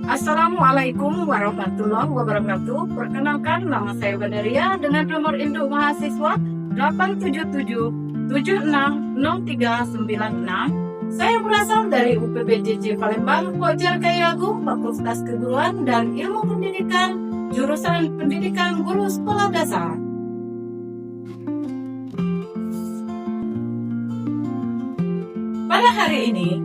Assalamualaikum warahmatullahi wabarakatuh. Perkenalkan, nama saya Badaria dengan nomor induk mahasiswa 877760396. Saya berasal dari UPBJJ Palembang, Pokjar Kayagung, Fakultas Keguruan dan Ilmu Pendidikan, jurusan Pendidikan Guru Sekolah Dasar. Pada hari ini,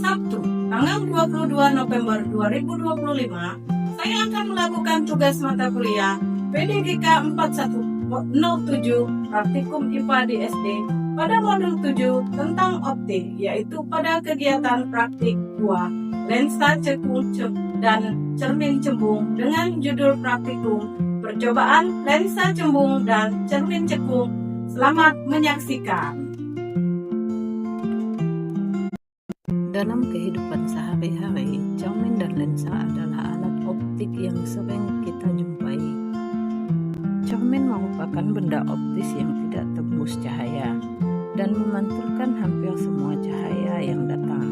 Sabtu, tanggal 22 November 2025, saya akan melakukan tugas mata kuliah PDGK 4107 Praktikum IPA di SD pada modul 7 tentang optik, yaitu pada kegiatan praktik 2 lensa cekung dan cermin cembung dengan judul praktikum percobaan lensa cembung dan cermin cekung. Selamat menyaksikan. Dalam kehidupan sehari-hari, cermin dan lensa adalah alat optik yang sering kita jumpai. Cermin merupakan benda optis yang tidak tembus cahaya dan memantulkan hampir semua cahaya yang datang.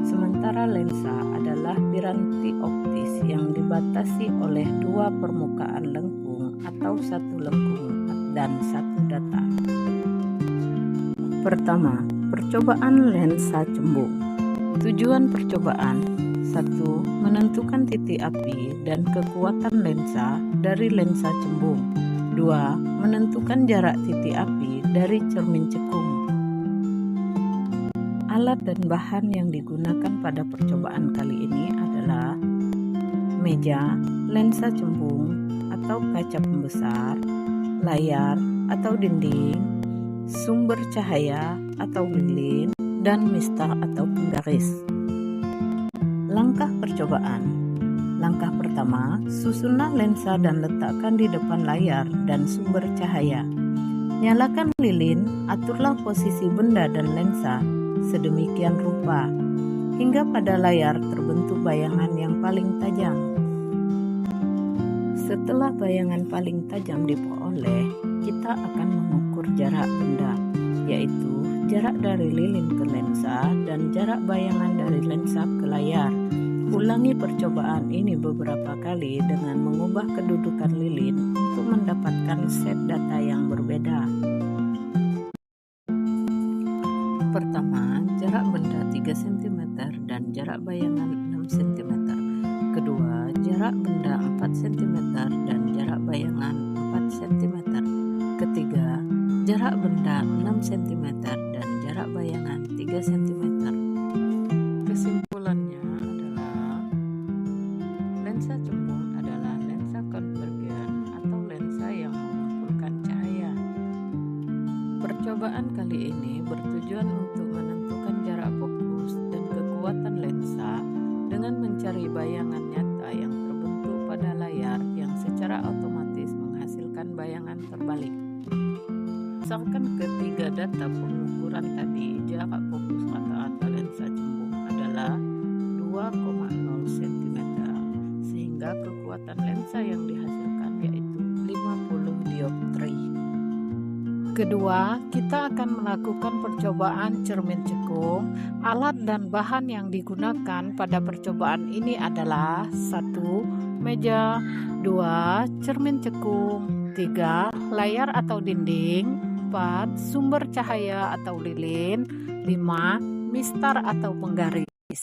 Sementara lensa adalah piranti optis yang dibatasi oleh dua permukaan lengkung atau satu lengkung dan satu datar. Pertama, percobaan lensa cembung. Tujuan percobaan: 1. Menentukan titik api dan kekuatan lensa dari lensa cembung. 2. Menentukan jarak titik api dari cermin cekung. Alat dan bahan yang digunakan pada percobaan kali ini adalah meja, lensa cembung atau kaca pembesar, layar atau dinding, sumber cahaya atau lilin, dan mistar atau penggaris. Langkah percobaan. Langkah pertama, susunlah lensa dan letakkan di depan layar dan sumber cahaya. Nyalakan lilin, aturlah posisi benda dan lensa sedemikian rupa hingga pada layar terbentuk bayangan yang paling tajam. Setelah bayangan paling tajam diperoleh, kita akan mengukur jarak benda, yaitu jarak dari lilin ke lensa dan jarak bayangan dari lensa ke layar. Ulangi percobaan ini beberapa kali dengan mengubah kedudukan lilin untuk mendapatkan set data yang berbeda. Pertama, jarak benda 3 cm dan jarak bayangan 6 cm. Kedua, jarak benda 4 cm dan jarak bayangan 4 cm. Ketiga, jarak benda 6 cm dan jarak bayangan 3 cm. Kesimpulannya adalah lensa cembung adalah lensa konvergen atau lensa yang mengumpulkan cahaya. Percobaan kali ini bertujuan untuk menentukan jarak fokus dan kekuatan lensa dengan mencari bayangan nyata yang terbentuk pada layar yang secara otomatis menghasilkan bayangan terbalik. Berdasarkan ketiga data pengukuran tadi, jarak fokus rata-rata lensa cembung adalah 2,0 cm, sehingga kekuatan lensa yang dihasilkan yaitu 50 dioptri. Kedua, kita akan melakukan percobaan cermin cekung. Alat dan bahan yang digunakan pada percobaan ini adalah 1. Meja, 2. Cermin cekung, 3. Layar atau dinding, 4. Sumber cahaya atau lilin, 5. Mistar atau penggaris.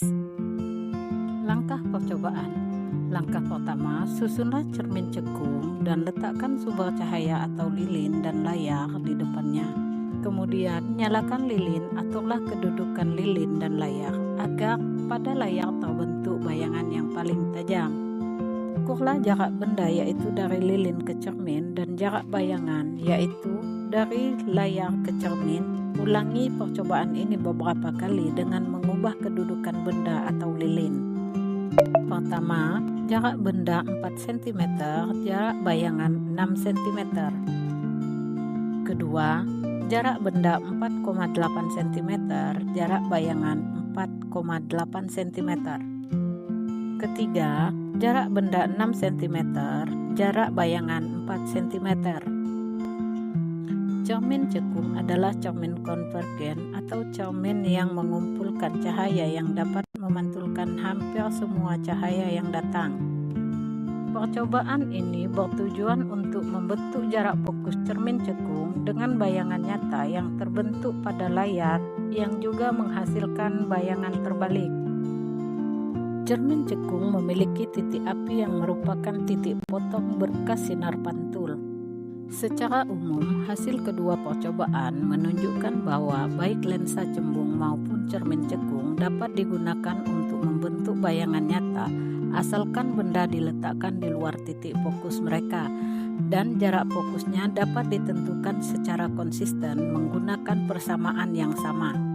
Langkah percobaan. Langkah pertama, susunlah cermin cekung dan letakkan sumber cahaya atau lilin dan layar di depannya. Kemudian, nyalakan lilin, aturlah kedudukan lilin dan layar agar pada layar terbentuk bayangan yang paling tajam. Ukurlah jarak benda yaitu dari lilin ke cermin dan jarak bayangan yaitu dari layar ke cermin. Ulangi percobaan ini beberapa kali dengan mengubah kedudukan benda atau lilin. Pertama, jarak benda 4 cm, jarak bayangan 6 cm. Kedua, jarak benda 4,8 cm, jarak bayangan 4,8 cm. Ketiga, jarak benda 6 cm, jarak bayangan 4 cm. Cermin cekung adalah cermin konvergen atau cermin yang mengumpulkan cahaya yang dapat memantulkan hampir semua cahaya yang datang. Percobaan ini bertujuan untuk membentuk jarak fokus cermin cekung dengan bayangan nyata yang terbentuk pada layar yang juga menghasilkan bayangan terbalik. Cermin cekung memiliki titik api yang merupakan titik potong berkas sinar pantul. Secara umum, hasil kedua percobaan menunjukkan bahwa baik lensa cembung maupun cermin cekung dapat digunakan untuk membentuk bayangan nyata asalkan benda diletakkan di luar titik fokus mereka dan jarak fokusnya dapat ditentukan secara konsisten menggunakan persamaan yang sama.